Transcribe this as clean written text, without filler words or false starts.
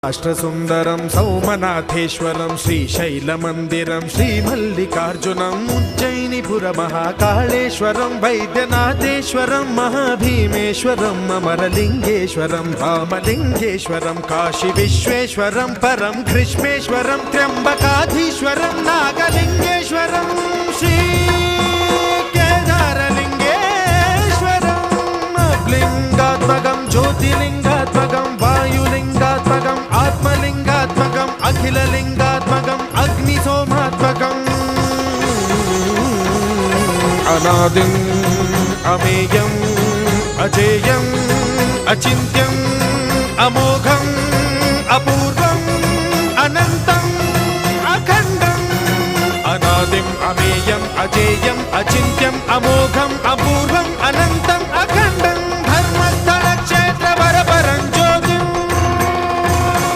అష్టసుందరం సౌమనాథేశ్వరం శ్రీశైలమందిరం శ్రీమల్లికార్జునం ఉజ్జయినిపుర మహాకాళేశ్వరం వైద్యనాథేశ్వరం మహాభీమేశ్వరం అమరలింగేశ్వరం రామలింగేశ్వరం కాశీ విశ్వేశ్వరం పరం కృష్ణేశ్వరం త్ర్యంబకాధీశ్వరం నాగలింగేశ్వరం శ్రీ కేదారలింగేశ్వరం లింగాత్మకం జ్యోతిలింగాత్మకం వాయులింగాత్మకం ఆత్మలింగాత్మకం అఖిలలింగాత్మకం అగ్నిసోమాత్మకం అనాదిం అమేయం అజేయం అచింత్యం అమోఘం అపూర్వం అనంతం అఖండం అనాదిం అమేయం అజేయం అచింత్యం అమోఘం